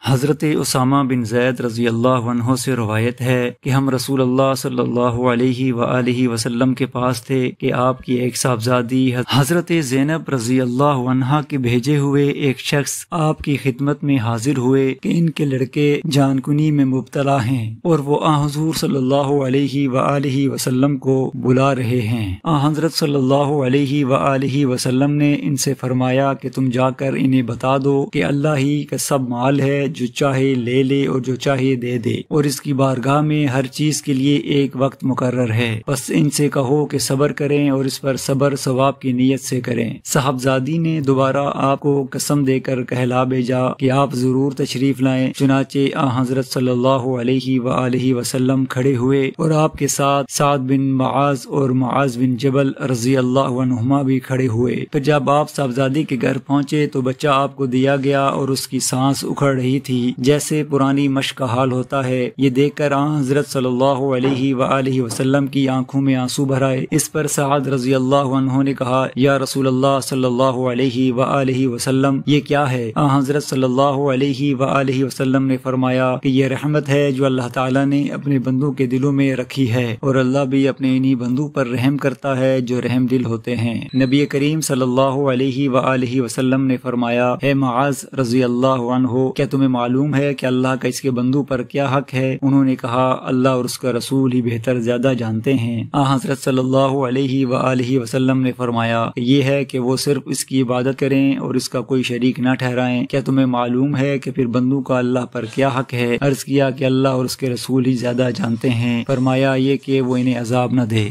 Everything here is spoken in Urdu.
حضرت اسامہ بن زید رضی اللہ عنہ سے روایت ہے کہ ہم رسول اللہ صلی اللہ علیہ وآلہ وسلم کے پاس تھے کہ آپ کی ایک صاحبزادی حضرت زینب رضی اللہ عنہا کے بھیجے ہوئے ایک شخص آپ کی خدمت میں حاضر ہوئے کہ ان کے لڑکے جان کنی میں مبتلا ہیں اور وہ حضور صلی اللہ علیہ وآلہ وسلم کو بلا رہے ہیں۔ حضرت صلی اللہ علیہ وآلہ وسلم نے ان سے فرمایا کہ تم جا کر انہیں بتا دو کہ اللہ ہی کا سب مال ہے، جو چاہے لے لے اور جو چاہے دے دے، اور اس کی بارگاہ میں ہر چیز کے لیے ایک وقت مقرر ہے۔ بس ان سے کہو کہ صبر کریں اور اس پر صبر ثواب کی نیت سے کریں۔ صاحبزادی نے دوبارہ آپ کو قسم دے کر کہلا بھیجا کہ آپ ضرور تشریف لائیں۔ چنانچہ حضرت صلی اللہ علیہ وآلہ وسلم کھڑے ہوئے اور آپ کے ساتھ سعد بن معاذ اور معاذ بن جبل رضی اللہ عنہما بھی کھڑے ہوئے۔ پھر جب آپ صاحبزادی کے گھر پہنچے تو بچہ آپ کو دیا گیا اور اس کی سانس اکھڑ رہی تھی جیسے پرانی مشق کا حال ہوتا ہے۔ یہ دیکھ کر حضرت صلی اللہ علیہ وآلہ وسلم کی آنکھوں میں آنسو بھر آئے۔ اس پر سعد رضی اللہ عنہ نے کہا، یا رسول اللہ صلی اللہ علیہ وآلہ وسلم، یہ کیا ہے؟ حضرت صلی اللہ علیہ وآلہ وسلم نے فرمایا کہ یہ رحمت ہے جو اللہ تعالیٰ نے اپنے بندوں کے دلوں میں رکھی ہے، اور اللہ بھی اپنے انہی بندوں پر رحم کرتا ہے جو رحم دل ہوتے ہیں۔ نبی کریم صلی اللہ علیہ وآلہ وسلم نے فرمایا، اے معاذ رضی اللہ عنہ، کیا تمہیں معلوم ہے کہ اللہ کا اس کے بندوں پر کیا حق ہے؟ انہوں نے کہا، اللہ اور اس کا رسول ہی بہتر زیادہ جانتے ہیں۔ حضرت صلی اللہ علیہ وآلہ وسلم نے فرمایا کہ یہ ہے کہ وہ صرف اس کی عبادت کریں اور اس کا کوئی شریک نہ ٹھہرائیں۔ کیا تمہیں معلوم ہے کہ پھر بندوں کا اللہ پر کیا حق ہے؟ عرض کیا کہ اللہ اور اس کے رسول ہی زیادہ جانتے ہیں۔ فرمایا یہ کہ وہ انہیں عذاب نہ دے۔